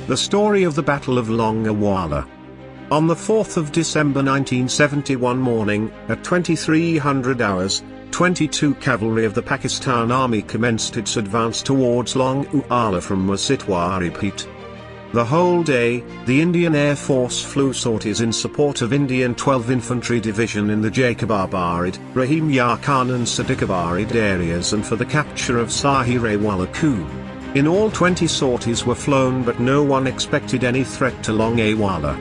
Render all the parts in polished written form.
The story of the Battle of Longewala. On the 4th of December 1971 morning, at 2300 hours, 22 cavalry of the Pakistan Army commenced its advance towards Longewala from Masitwari Bhit. The whole day, the Indian Air Force flew sorties in support of Indian 12th Infantry Division in the Jacobabaad, Rahim, Yaar and Sadiqabaad areas and for the capture of Sa-khi-re-walaa Khu. In all 20 sorties were flown, but no one expected any threat to Longewala.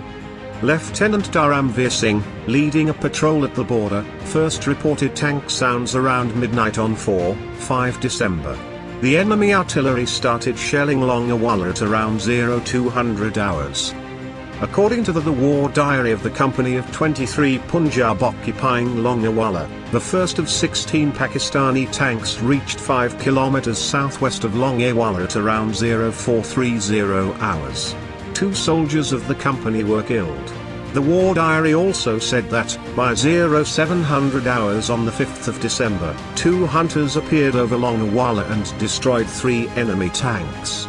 Lieutenant Dharamveer Singh, leading a patrol at the border, first reported tank sounds around midnight on 4-5 December. The enemy artillery started shelling Longewala at around 0200 hours. According to the war diary of the Company of 23 Punjab occupying Longewala, the first of 16 Pakistani tanks reached 5 kilometers southwest of Longewala at around 0430 hours. 2 soldiers of the company were killed. The war diary also said that, by 0700 hours on the 5th of December, 2 hunters appeared over Longewala and destroyed 3 enemy tanks.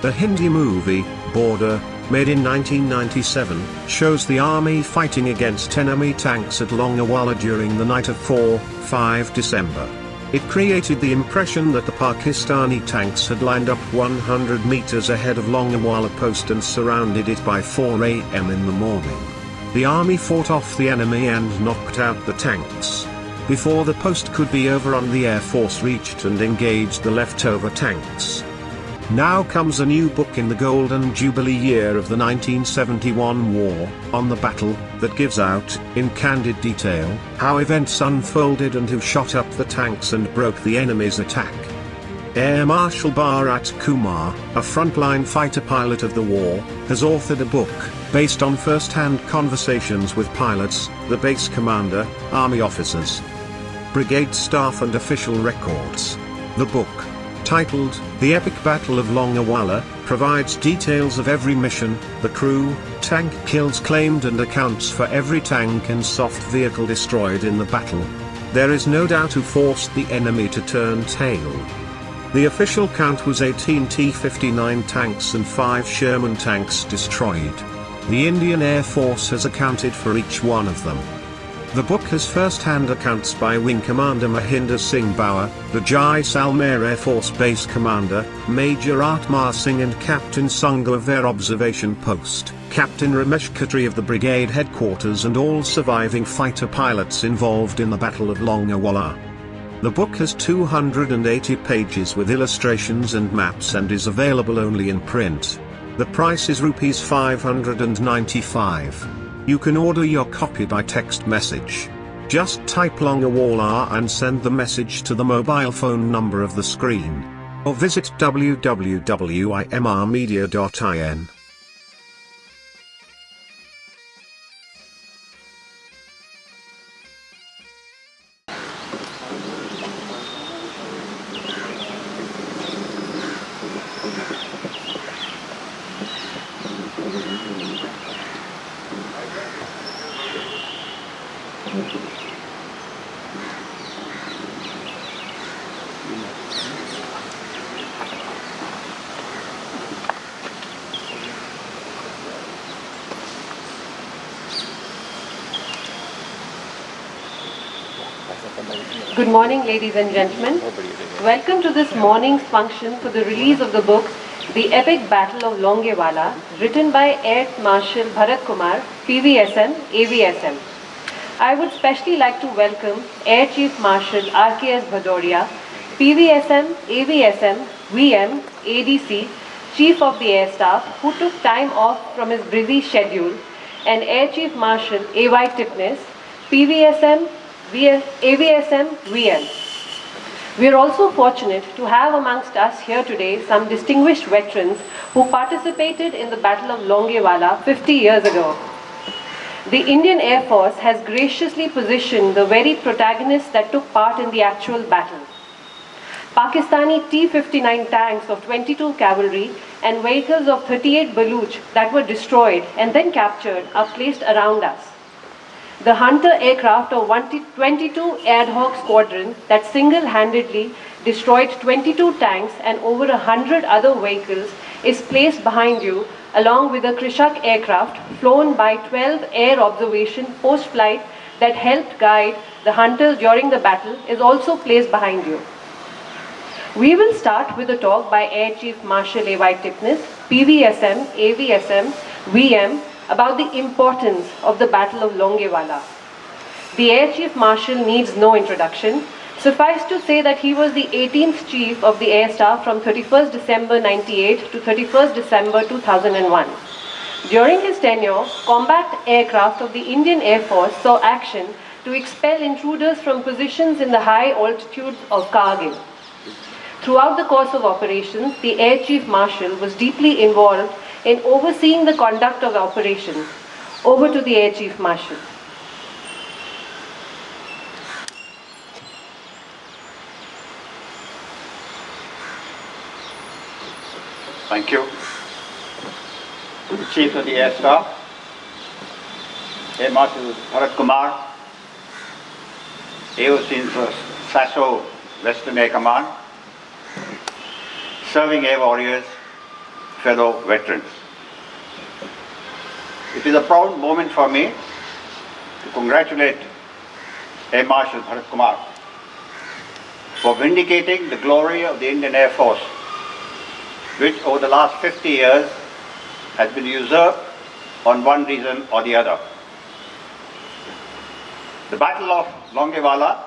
The Hindi movie, Border, made in 1997, shows the army fighting against enemy tanks at Longewala during the night of 4-5 December. It created the impression that the Pakistani tanks had lined up 100 meters ahead of Longewala post and surrounded it by 4 a.m. in the morning. The army fought off the enemy and knocked out the tanks. Before the post could be overrun, the Air Force reached and engaged the leftover tanks. Now comes a new book in the Golden Jubilee year of the 1971 war, on the battle, that gives out, in candid detail, how events unfolded and who shot up the tanks and broke the enemy's attack. Air Marshal Bharat Kumar, a frontline fighter pilot of the war, has authored a book, based on first-hand conversations with pilots, the base commander, army officers, brigade staff and official records. The book, titled The Epic Battle of Longewala, provides details of every mission, the crew, tank kills claimed and accounts for every tank and soft vehicle destroyed in the battle. There is no doubt who forced the enemy to turn tail. The official count was 18 T-59 tanks and 5 Sherman tanks destroyed. The Indian Air Force has accounted for each one of them. The book has first-hand accounts by Wing Commander Mahinder Singh Bauer, the Jaisalmer Air Force Base Commander, Major Atmar Singh and Captain Sungh of Air Observation Post, Captain Ramesh Khatri of the Brigade Headquarters and all surviving fighter pilots involved in the Battle of Longewala. The book has 280 pages with illustrations and maps and is available only in print. The price is Rs 595. You can order your copy by text message. Just type Longewala and send the message to the mobile phone number of the screen. Or visit www.imrmedia.in. Good morning, ladies and gentlemen. Welcome to this morning's function for the release of the book, The Epic Battle of Longewala, written by Air Marshal Bharat Kumar, PVSM, AVSM. I would specially like to welcome Air Chief Marshal RKS Bhadoria, PVSM, AVSM, VM, ADC, Chief of the Air Staff, who took time off from his busy schedule, and Air Chief Marshal AY Tipnis, PVSM, AVSM, VM. We are also fortunate to have amongst us here today some distinguished veterans who participated in the Battle of Longewala 50 years ago. The Indian Air Force has graciously positioned the very protagonists that took part in the actual battle. Pakistani T-59 tanks of 22 cavalry and vehicles of 38 Baluch that were destroyed and then captured are placed around us. The Hunter aircraft of 22 Ad Hoc Squadron that single-handedly destroyed 22 tanks and over 100 other vehicles is placed behind you along with a Krishak aircraft flown by 12 air observation post-flight that helped guide the hunters during the battle, is also placed behind you. We will start with a talk by Air Chief Marshal A.Y. Tipnis, PVSM, AVSM, VM, about the importance of the Battle of Longewala. The Air Chief Marshal needs no introduction. Suffice to say that he was the 18th Chief of the Air Staff from 31st December 98 to 31st December 2001. During his tenure, combat aircraft of the Indian Air Force saw action to expel intruders from positions in the high altitudes of Kargil. Throughout the course of operations, the Air Chief Marshal was deeply involved in overseeing the conduct of operations. Over to the Air Chief Marshal. Thank you. To the Chief of the Air Staff, Air Marshal Bharat Kumar, AOC for SASO Western Air Command, serving air warriors, fellow veterans. It is a proud moment for me to congratulate Air Marshal Bharat Kumar for vindicating the glory of the Indian Air Force, which over the last 50 years has been usurped on one reason or the other. The Battle of Longewala,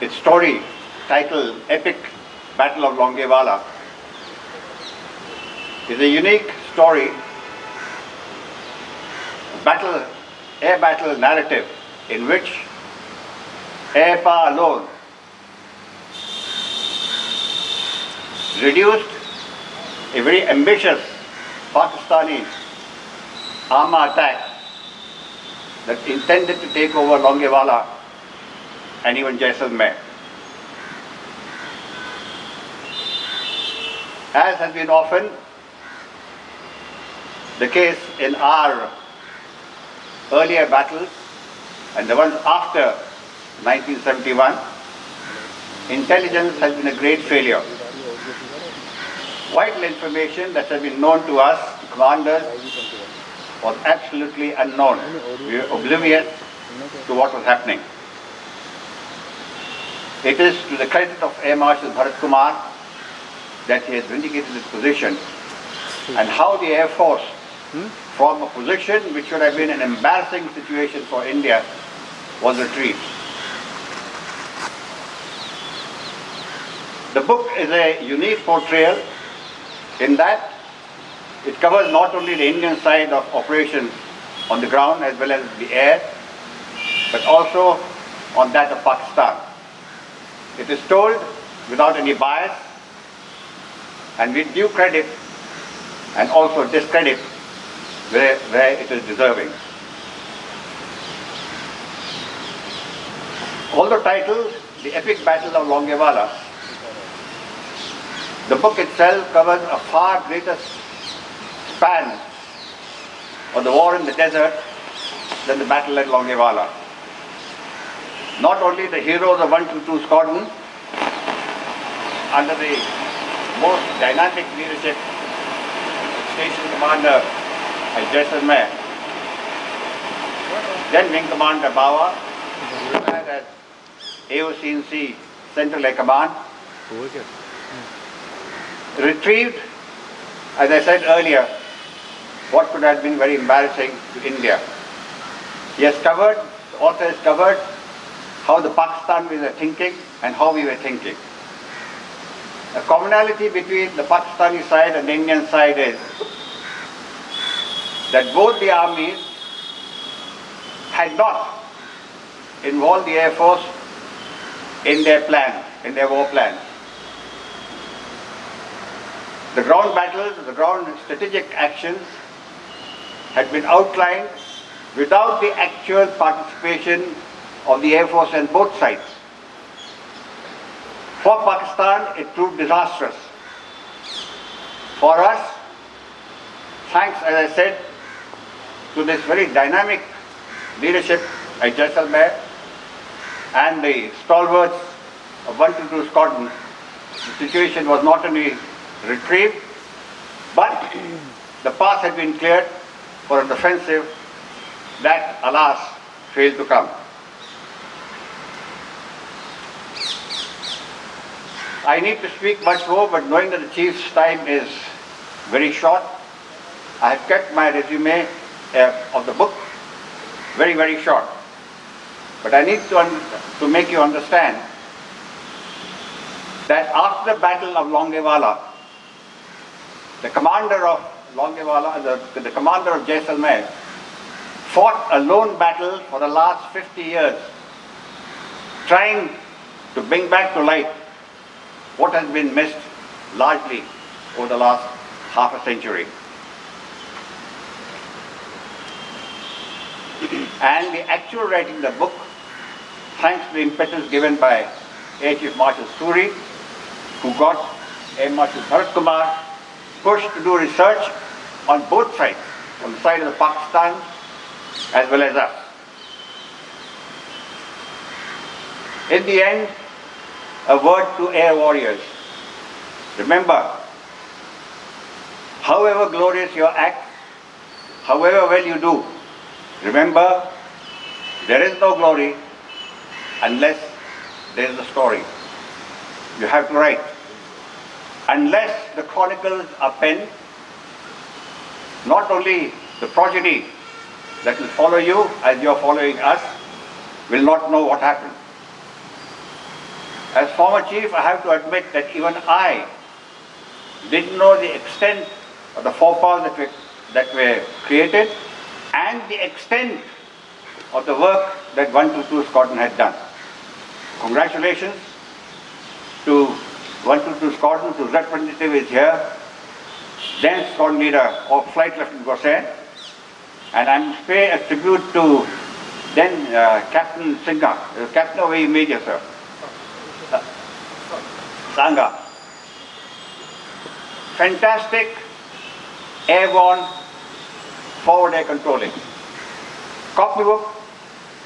its story titled Epic Battle of Longewala, is a unique story, air battle narrative in which air power alone reduced a very ambitious Pakistani armor attack that intended to take over Longewala and even Jaisalmer. As has been often the case in our earlier battles and the ones after 1971, intelligence has been a great failure. Vital information that has been known to us, the commanders, was absolutely unknown. We were oblivious to what was happening. It is to the credit of Air Marshal Bharat Kumar that he has vindicated his position and how the Air Force, from a position which should have been an embarrassing situation for India, was retrieved. The book is a unique portrayal in that it covers not only the Indian side of operations on the ground as well as the air, but also on that of Pakistan. It is told without any bias and with due credit and also discredit where it is deserving. Although titled The Epic Battle of Longewala, the book itself covers a far greater span of the war in the desert than the battle at Longewala. Not only the heroes of 122 Squadron, under the most dynamic leadership of Station Commander at Jaisalmer, then Wing Commander Bawa, who retired as AOC Central Air Command, retrieved, as I said earlier, what could have been very embarrassing to India. He has covered, the author has covered how the Pakistanis were thinking and how we were thinking. The commonality between the Pakistani side and the Indian side is that both the armies had not involved the Air Force in their plan, in their war plans. The ground battles, the ground strategic actions had been outlined without the actual participation of the Air Force on both sides. For Pakistan, it proved disastrous. For us, thanks, as I said, to this very dynamic leadership at Jaisalmer and the stalwarts of 122 Squadron, the situation was not only retrieved, But the path had been cleared for an offensive that, alas, failed to come. I need to speak much more, but knowing that the Chief's time is very short, I have kept my resume of the book very, very short. But I need to make you understand that after the Battle of Longewala, the commander of Longewala, the commander of Jaisalmer, fought a lone battle for the last 50 years, trying to bring back to light what has been missed largely over the last half a century. And the actual writing of the book, thanks to the impetus given by Air Chief Marshal Suri, who got Air Marshal Bharat Kumar pushed to do research on both sides, on the side of the Pakistan as well as us. In the end, a word to air warriors. Remember, however glorious your act, however well you do, remember, there is no glory unless there is a story. You have to write. Unless the chronicles are penned, not only the progeny that will follow you as you are following us will not know what happened. As former chief, I have to admit that even I didn't know the extent of the faux pas that were created and the extent of the work that 122 Squadron had done. Congratulations to 122 Squadron, whose representative is here, then Squadron Leader of Flight Lieutenant Gossain, and I must pay a tribute to then Captain Singha, Captain of Air Major, sir. Sangha. Fantastic airborne forward air controlling. Copybook,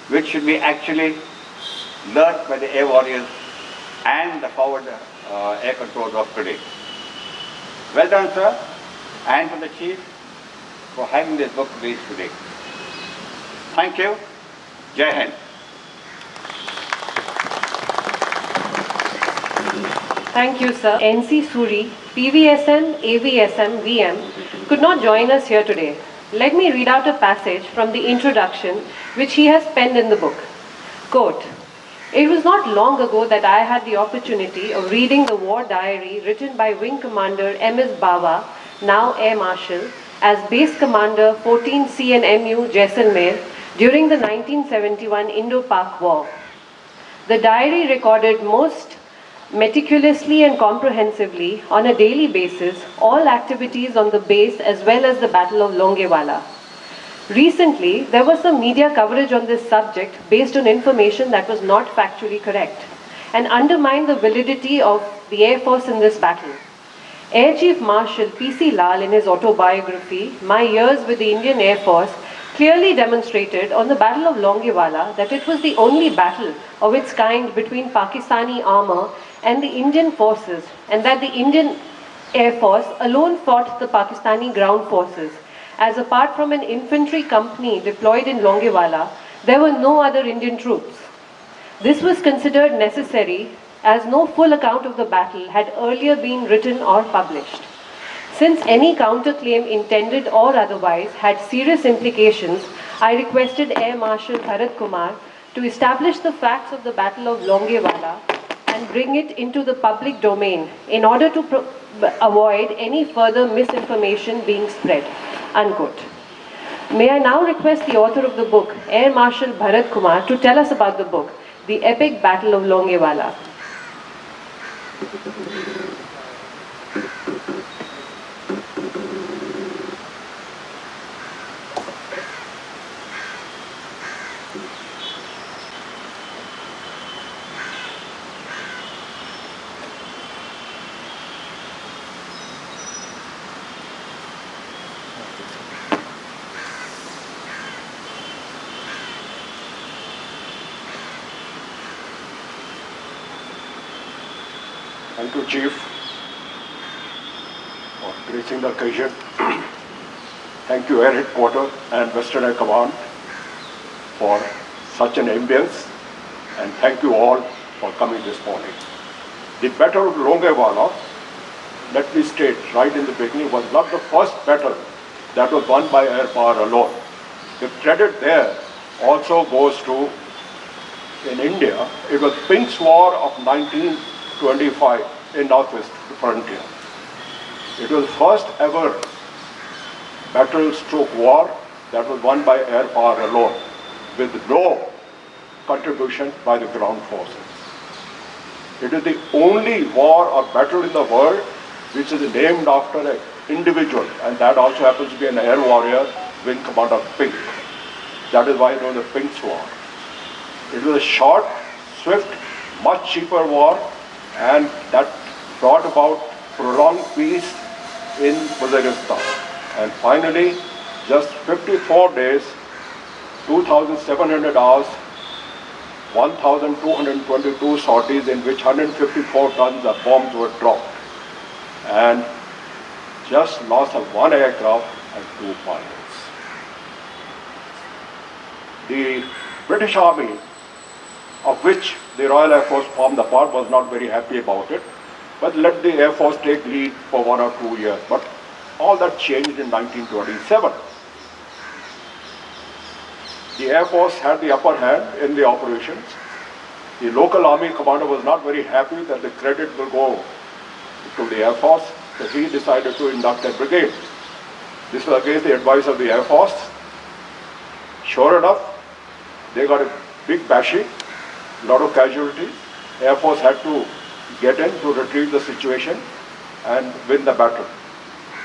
which should be actually learnt by the air warriors and the forward air controls of today. Well done, sir, and to the chief for having this book released today. Thank you. Jai Hind. Thank you, sir. NC Suri, PVSM, AVSM, VM could not join us here today. Let me read out a passage from the introduction which he has penned in the book. Quote, "It was not long ago that I had the opportunity of reading the war diary written by Wing Commander M.S. Bawa, now Air Marshal, as Base Commander 14 CNMU Jaisalmer during the 1971 Indo-Pak War. The diary recorded most meticulously and comprehensively on a daily basis all activities on the base as well as the Battle of Longewala. Recently, there was some media coverage on this subject based on information that was not factually correct and undermined the validity of the Air Force in this battle. Air Chief Marshal P.C. Lal, in his autobiography, My Years with the Indian Air Force, clearly demonstrated on the Battle of Longewala that it was the only battle of its kind between Pakistani armour and the Indian forces, and that the Indian Air Force alone fought the Pakistani ground forces. As apart from an infantry company deployed in Longewala, there were no other Indian troops. This was considered necessary as no full account of the battle had earlier been written or published. Since any counterclaim, intended or otherwise, had serious implications, I requested Air Marshal Bharat Kumar to establish the facts of the Battle of Longewala and bring it into the public domain in order to avoid any further misinformation being spread." Unquote. May I now request the author of the book, Air Marshal Bharat Kumar, to tell us about the book, The Epic Battle of Longewala. Thank you, Chief. gracing the occasion. Thank you Air Headquarters and Western Air Command for such an ambience, and thank you all for coming this morning. The Battle of Longewala, let me state right in the beginning, was not the first battle that was won by air power alone. The credit there also goes to, in India, it was Pink's War of 1925 in Northwest frontier. It was first ever battle stroke war that was won by air power alone, with no contribution by the ground forces. It is the only war or battle in the world which is named after an individual, and that also happens to be an air warrior, Wing Commander Pink. That is why it was the Pink's War. It was a short, swift, much cheaper war, and that brought about prolonged peace in Uzbekistan. And finally, just 54 days, 2,700 hours, 1,222 sorties in which 154 tons of bombs were dropped, and just loss of one aircraft and 2 pilots. The British Army, of which the Royal Air Force formed a part, was not very happy about it, but let the Air Force take lead for 1 or 2 years. But all that changed in 1927. The Air Force had the upper hand in the operations. The local army commander was not very happy that the credit will go to the Air Force, so he decided to induct a brigade. This was against the advice of the Air Force. Sure enough, they got a big bashing, a lot of casualties. Air Force had to get in to retrieve the situation and win the battle.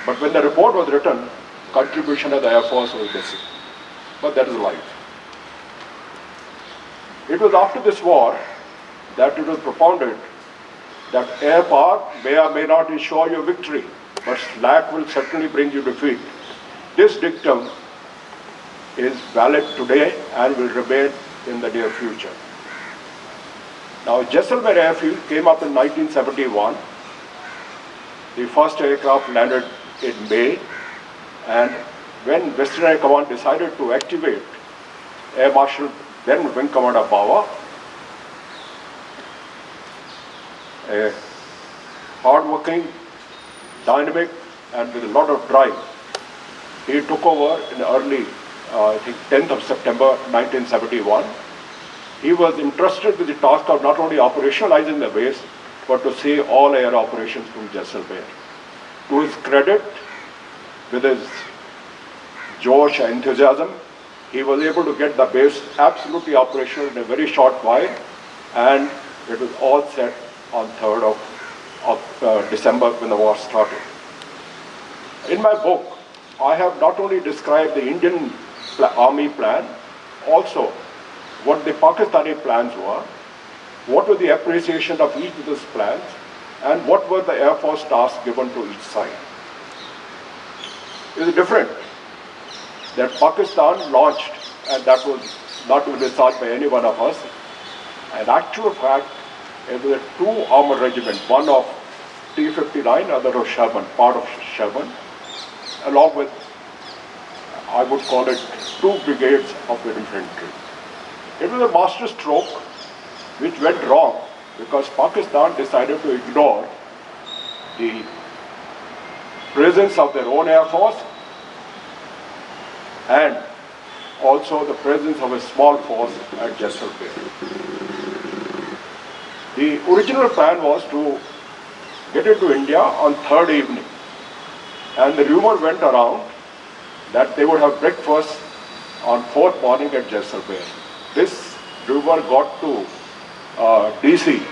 But when the report was written, contribution of the Air Force was missing. But that is life. It was after this war that it was propounded that air power may or may not ensure your victory, but slack will certainly bring you defeat. This dictum is valid today and will remain in the near future. Now, Jaisalmer Airfield came up in 1971. The first aircraft landed in May, and when Western Air Command decided to activate Air Marshal, then Wing Commander Bawa, a hard-working, dynamic, and with a lot of drive, he took over in early, I think 10th of September 1971. He was entrusted with the task of not only operationalizing the base, but to see all air operations from Jaisalmer. To his credit, with his josh and enthusiasm, he was able to get the base absolutely operational in a very short while, and it was all set on 3rd of December when the war started. In my book, I have not only described the Indian Army plan, also what the Pakistani plans were, what was the appreciation of each of those plans, and what were the Air Force tasks given to each side. It is different that Pakistan launched, and that was not researched by any one of us. In actual fact, it was a 2 armored regiment, one of T-59, other of Sherman, part of Sherman, along with, I would call it, 2 brigades of the infantry. It was a master stroke which went wrong because Pakistan decided to ignore the presence of their own Air Force and also the presence of a small force at Jaisalmer. The original plan was to get into India on 3rd evening, and the rumor went around that they would have breakfast on 4th morning at Jaisalmer. This rumor got to DC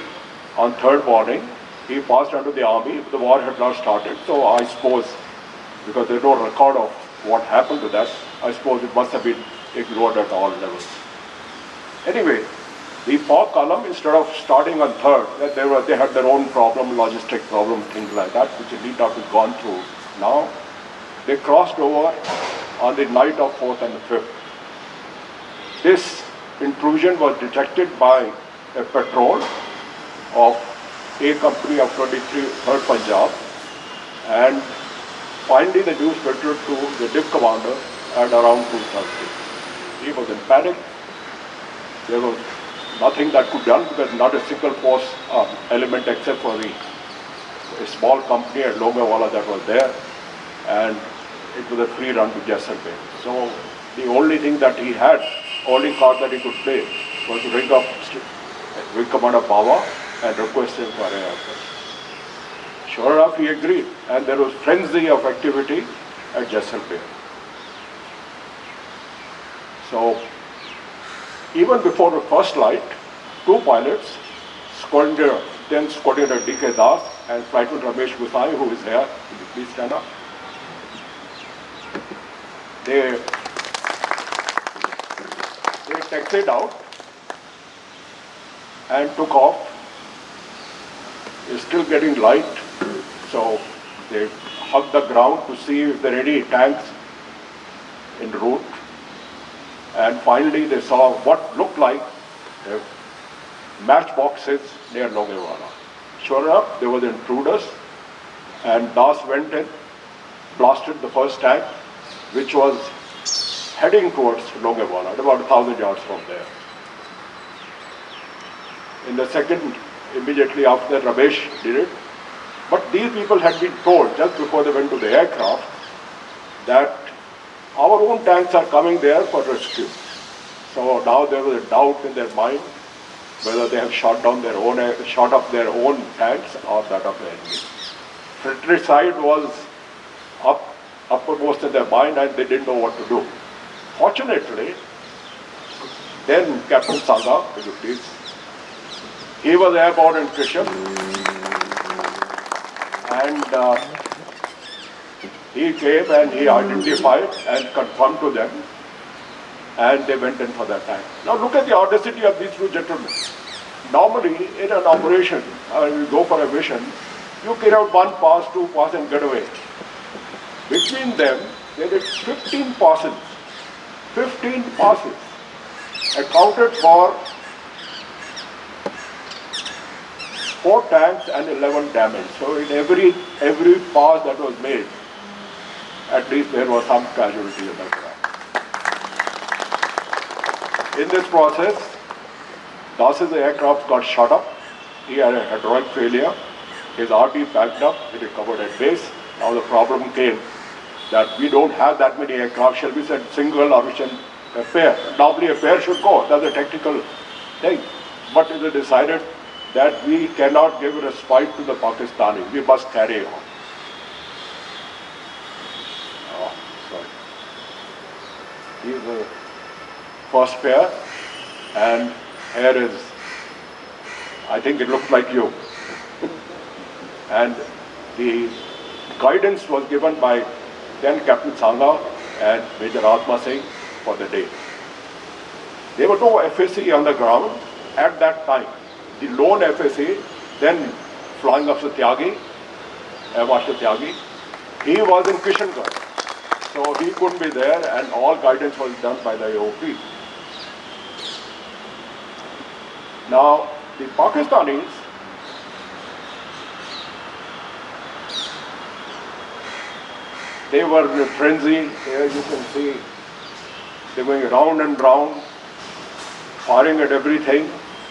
on 3rd morning. He passed under the army. The war had not started, so I suppose, because there's no record of what happened to that, I suppose it must have been ignored at all levels. Anyway, the POC column, instead of starting on 3rd, they had their own problem, logistic problem, things like that, which need not be gone through now. They crossed over on the night of 4th and 5th. This intrusion was detected by a patrol of A Company of 23rd Punjab, and finally the news filtered to the div commander at around 2:30. He was in panic. There was nothing that could be done because not a single force element except for a small company at Longewala that was there, and it was a free run to Jaisalmer. So the only thing that he had, only card that he could play was to ring up Wing Commander Bawa and request him for an answer. Sure enough, he agreed, and there was frenzy of activity at Jaisalmer. So even before the first light, two pilots, then Squadron D.K. Das and Flightman Ramesh Gusai, who is here, please stand up. They taxied out and took off. It's still getting light, so they hugged the ground to see if there are any tanks en route. And finally they saw what looked like matchboxes near Longewala. Sure enough, there were intruders, and Das went in, blasted the first tank, which was heading towards Longewala, about 1,000 yards from there. In the second, immediately after, Ramesh did it. But these people had been told just before they went to the aircraft that our own tanks are coming there for rescue. So now there was a doubt in their mind whether they have shot up their own tanks or that of the enemy. Fratricide was uppermost in their mind, and they didn't know what to do. Fortunately, then Captain Sangha, will you please? He was airborne in Kishan, and he came and he identified and confirmed to them, and they went in for that tank. Now look at the audacity of these two gentlemen. Normally, in an operation, you go for a mission, you carry out one pass, two pass, and get away. Between them, they did 15 passes. 15 passes accounted for 4 tanks and 11 damage. So in every pass that was made, at least there was some casualty in the ground. In this process, Das's aircraft got shot up. He had a hydraulic failure. His RT backed up. He recovered at base. Now the problem came that we don't have that many aircraft. Shall we send single or we send a pair? Normally a pair should go. That's a technical thing. But it was decided that we cannot give respite to the Pakistani. We must carry on. Oh, sorry. He is the first pair, and here is, I think it looks like you. And the guidance was given by then Captain Sangha and Major Atma Singh for the day. There was no FAC on the ground at that time. The lone FAC, then flying officer Tyagi, Air Marshal Tyagi, he was in Kishangarh. So he couldn't be there, and all guidance was done by the AOP. Now, the Pakistanis, they were in a frenzy. Here you can see they're going round and round, firing at everything.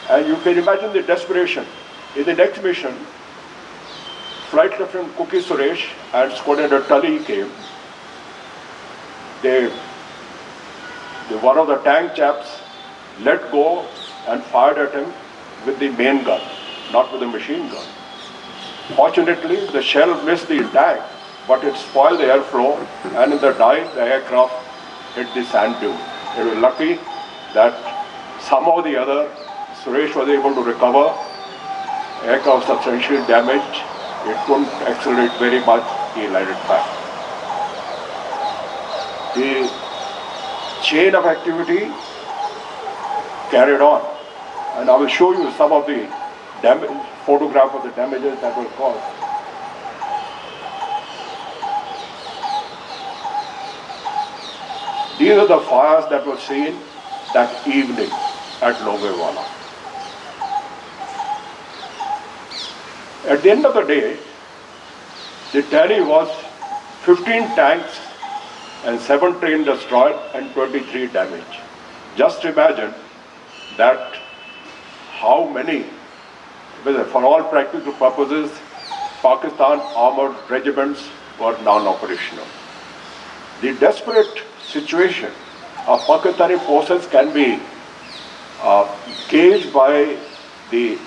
And you can imagine the desperation. In the next mission, Flight Lieutenant Kuki Suresh and Squadron Tully came. One of the tank chaps let go and fired at him with the main gun, not with the machine gun. Fortunately, the shell missed the tank, but it spoiled the airflow, and in the dive, the aircraft hit the sand dune. They were lucky that somehow or the other, Suresh was able to recover. Aircraft substantially damaged. It couldn't accelerate very much. He landed back. The chain of activity carried on, and I will show you some of the photograph of the damages that were caused. These are the fires that were seen that evening at Longewala. At the end of the day, the tally was 15 tanks and 7 trains destroyed and 23 damaged. Just imagine that how many, for all practical purposes, Pakistan armored regiments were non-operational. The desperate situation of Pakistani forces can be gauged by the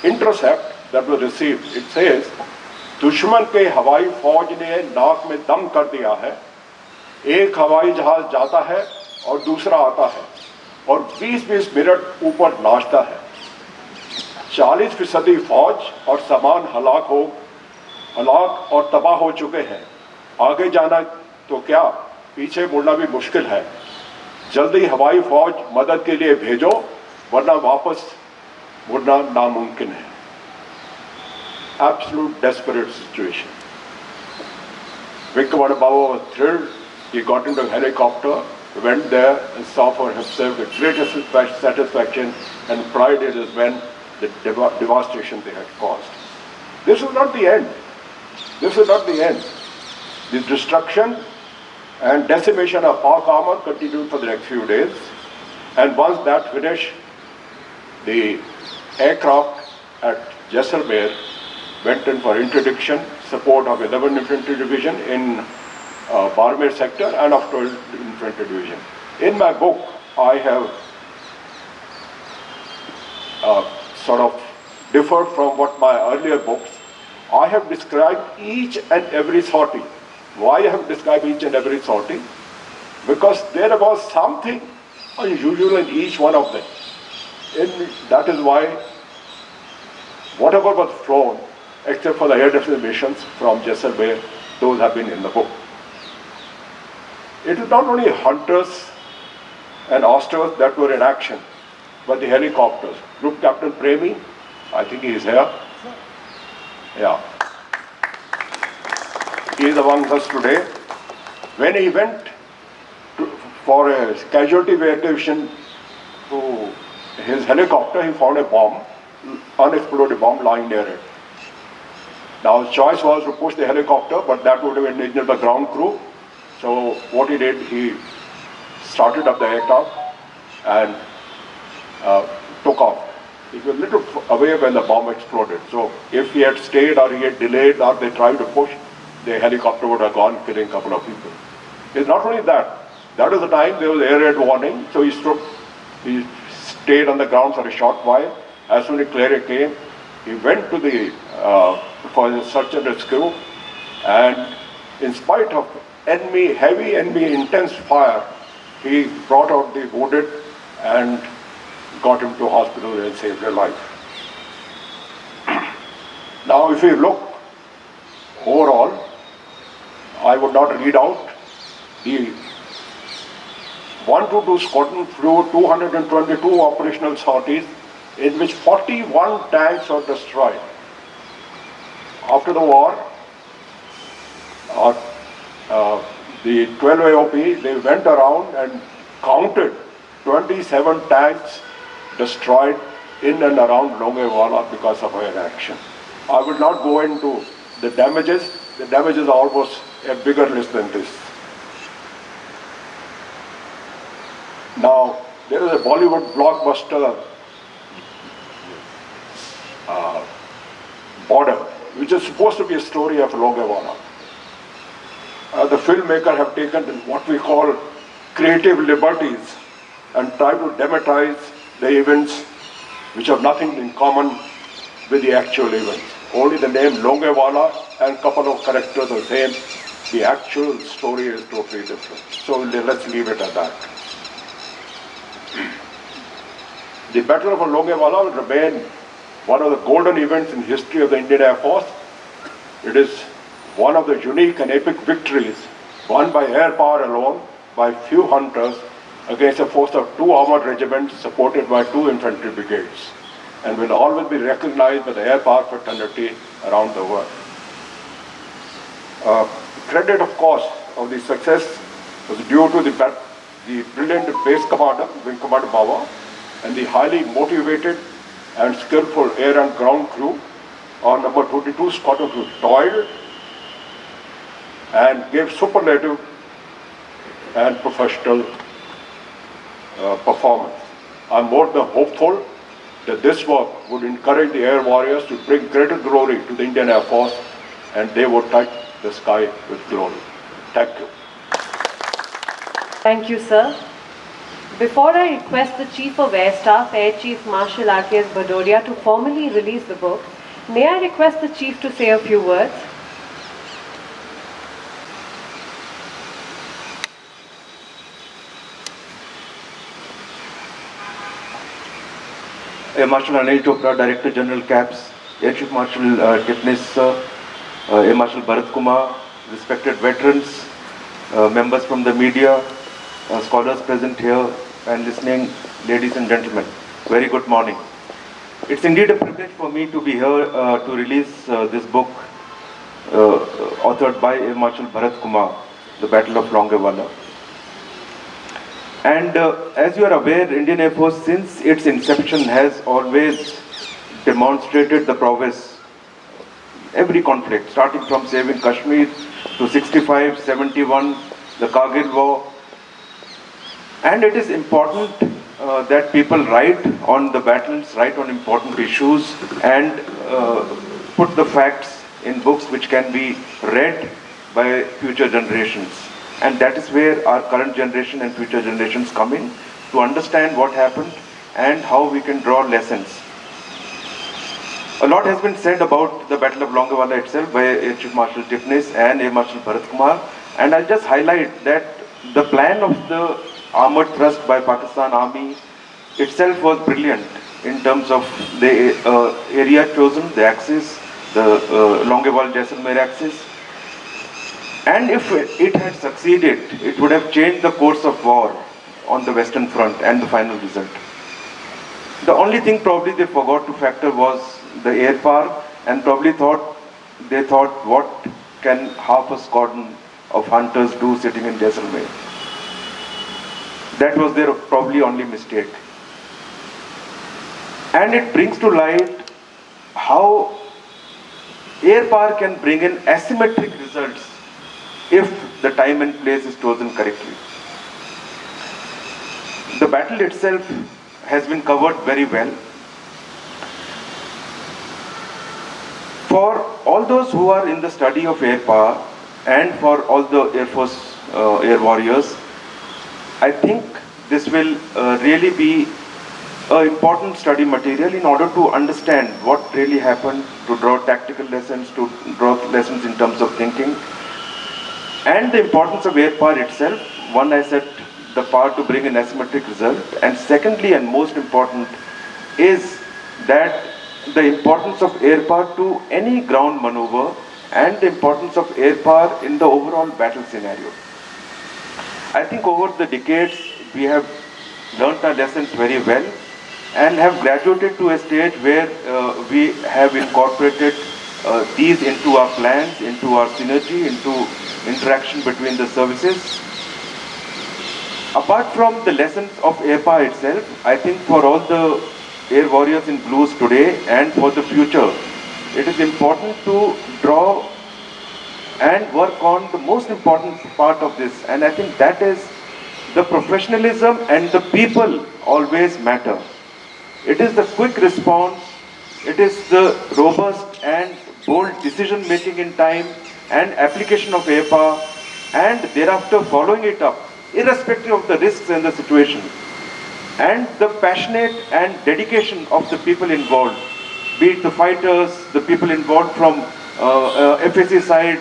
intercept that was received. It says, दुश्मन के हवाई फौज ने नाक में दम कर दिया है, एक हवाई जहाज जाता है और दूसरा आता है और 20-20 मिनट ऊपर नाचता है। 40% फौज और सामान हलाक और तबाह हो चुके हैं। आगे जाना तो क्या, पीछे मुड़ना भी मुश्किल है। जल्दी हवाई फौज मदद के लिए भेजो, वरना वापस मुड़ना नामुमकिन है। Absolute desperate situation. Jacobabaad was thrilled. He got into a helicopter, went there and saw for himself with greatest satisfaction and pride in his men the devastation they had caused. This is not the end. This is not the end. The destruction and decimation of Pak armor continued for the next few days. And once that finished, the aircraft at Jaisalmer went in for interdiction, support of 11th Infantry Division in Dharamveer sector and of 12th Infantry Division. In my book, I have sort of differed from what my earlier books. I have described each and every sortie. Why I have described each and every sortie? Because there was something unusual in each one of them. That is why whatever was flown, except for the air defense missions from Jaisalmer, those have been in the book. It is not only hunters and ostriches that were in action, but the helicopters. Group Captain Premi, I think he is here. Yeah. He is among us today. When he went for a casualty evacuation to his helicopter, he found a bomb, unexploded bomb lying near it. Now his choice was to push the helicopter, but that would have endangered the ground crew. So what he did, he started up the aircraft and took off. He was a little away when the bomb exploded. So if he had stayed or he had delayed or they tried to push, the helicopter would have gone, killing a couple of people. It's not only that. That was the time there was air raid warning. So he stayed on the ground for a short while. As soon as clearance came, he went to the for his search and rescue, and in spite of heavy enemy intense fire, he brought out the wounded and got him to hospital and saved their life. Now if you look overall, I would not read out. The 122 Squadron flew 222 operational sorties, in which 41 tanks were destroyed. After the war, the 12 AOP, they went around and counted 27 tanks destroyed in and around Longewala because of our action. I will not go into the damages. The damages are almost a bigger list than this. Now, there is a Bollywood blockbuster Border, which is supposed to be a story of Longewala. The filmmaker have taken what we call creative liberties and tried to dramatize the events which have nothing in common with the actual events. Only the name Longewala and a couple of characters are the same. The actual story is totally different. So let's leave it at that. The Battle of Longewala will remain one of the golden events in history of the Indian Air Force. It is one of the unique and epic victories won by air power alone by few hunters against a force of 2 armored regiments supported by 2 infantry brigades, and will always be recognized by the air power fraternity around the world. Credit, of course, of the success was due to the brilliant base commander, Wing Commander Bawa, and the highly motivated and skillful air and ground crew on number 22 Squadron, who toiled and gave superlative and professional performance. I'm more than hopeful that this work would encourage the air warriors to bring greater glory to the Indian Air Force, and they would touch the sky with glory. Thank you. Thank you, sir. Before I request the Chief of Air Staff, Air Chief Marshal R.K.S. Bhadoria, to formally release the book, may I request the Chief to say a few words? Air Marshal Anil Chopra, Director General CAPS, Air Chief Marshal Tipnis, Air Marshal Bharat Kumar, respected veterans, members from the media, scholars present here and listening, ladies and gentlemen, very good morning. It's indeed a privilege for me to be here to release this book authored by Air Marshal Bharat Kumar, The Battle of Longewala. And as you are aware, Indian Air Force since its inception has always demonstrated the prowess. Every conflict, starting from saving Kashmir to 65, 71, the Kargil War. And it is important that people write on the battles, write on important issues, and put the facts in books which can be read by future generations. And that is where our current generation and future generations come in, to understand what happened and how we can draw lessons. A lot has been said about the Battle of Longewala itself by Air Chief Marshal Tipnis and Air Marshal Bharat Kumar, and I'll just highlight that the plan of the armored thrust by Pakistan Army itself was brilliant in terms of the area chosen, the axis, the Longewal-Jaisalmer axis. And if it had succeeded, it would have changed the course of war on the Western Front and the final result. The only thing probably they forgot to factor was the air power, and probably they thought, what can half a squadron of hunters do sitting in Jaisalmer? That was their probably only mistake. And it brings to light how air power can bring in asymmetric results if the time and place is chosen correctly. The battle itself has been covered very well. For all those who are in the study of air power and for all the Air Force air warriors, I think this will really be an important study material in order to understand what really happened, to draw tactical lessons, to draw lessons in terms of thinking, and the importance of air power itself. One, I said, the power to bring an asymmetric result, and secondly and most important is that the importance of air power to any ground maneuver and the importance of air power in the overall battle scenario. I think over the decades we have learnt our lessons very well and have graduated to a stage where we have incorporated these into our plans, into our synergy, into interaction between the services. Apart from the lessons of air power itself, I think for all the air warriors in blues today and for the future, it is important to draw and work on the most important part of this, and I think that is the professionalism, and the people always matter. It is the quick response, it is the robust and bold decision making in time and application of air power, and thereafter following it up irrespective of the risks and the situation, and the passionate and dedication of the people involved, be it the fighters, the people involved from FAC side,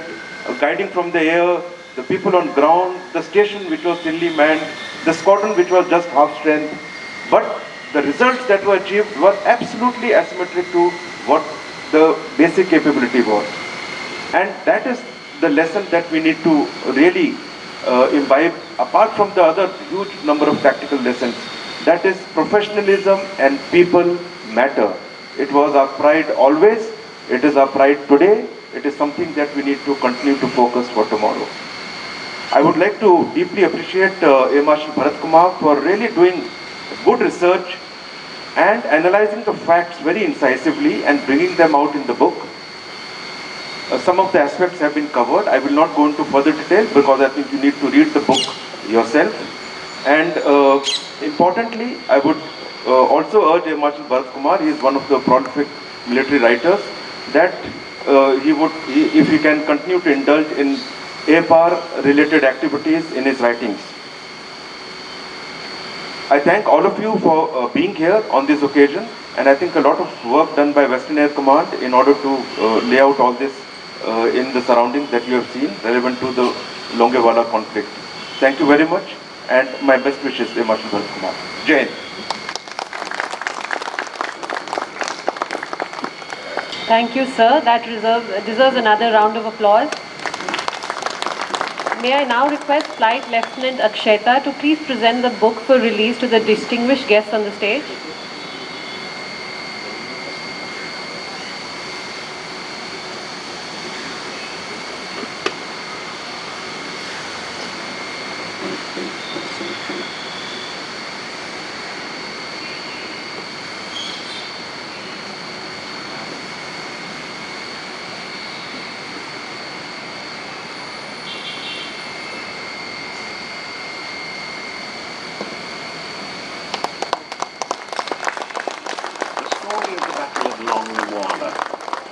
guiding from the air, the people on ground, the station which was thinly manned, the squadron which was just half strength. But the results that were achieved were absolutely asymmetric to what the basic capability was. And that is the lesson that we need to really imbibe, apart from the other huge number of tactical lessons. That is, professionalism and people matter. It was our pride always, it is our pride today, it is something that we need to continue to focus for tomorrow. I would like to deeply appreciate Air Marshal Bharat Kumar for really doing good research and analyzing the facts very incisively and bringing them out in the book. some of the aspects have been covered. I will not go into further detail because I think you need to read the book yourself. And importantly, I would also urge Marshal Bharat Kumar, he is one of the prolific military writers, that if he can continue to indulge in APAR related activities in his writings. I thank all of you for being here on this occasion, and I think a lot of work done by Western Air Command in order to lay out all this in the surroundings that you have seen relevant to the Longewala conflict. Thank you very much, and my best wishes, Marshal Bharat Kumar. Jai Hind. Thank you, sir. That deserves another round of applause. May I now request Flight Lieutenant Aksheta to please present the book for release to the distinguished guests on the stage.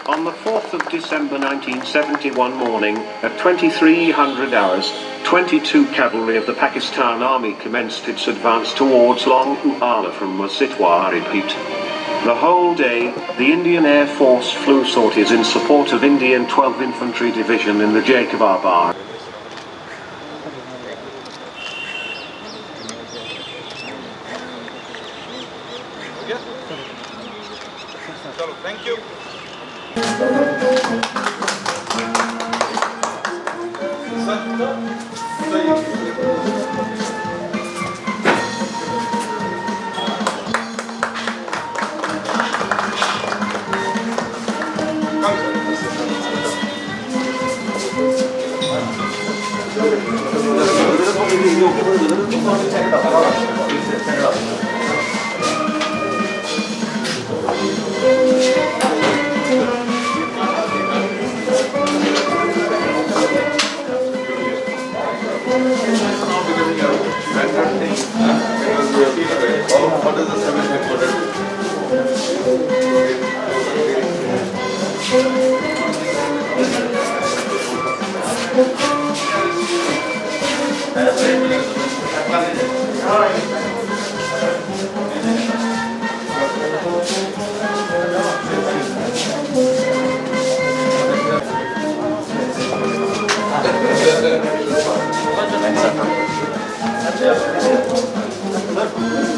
On the 4th of December 1971 morning, at 2300 hours, 22 cavalry of the Pakistan Army commenced its advance towards Longewala from Masitwari Bhit. The whole day, the Indian Air Force flew sorties in support of Indian 12th Infantry Division in the Jacobabaad. Thank you. What is the 7 headquarters? Sir.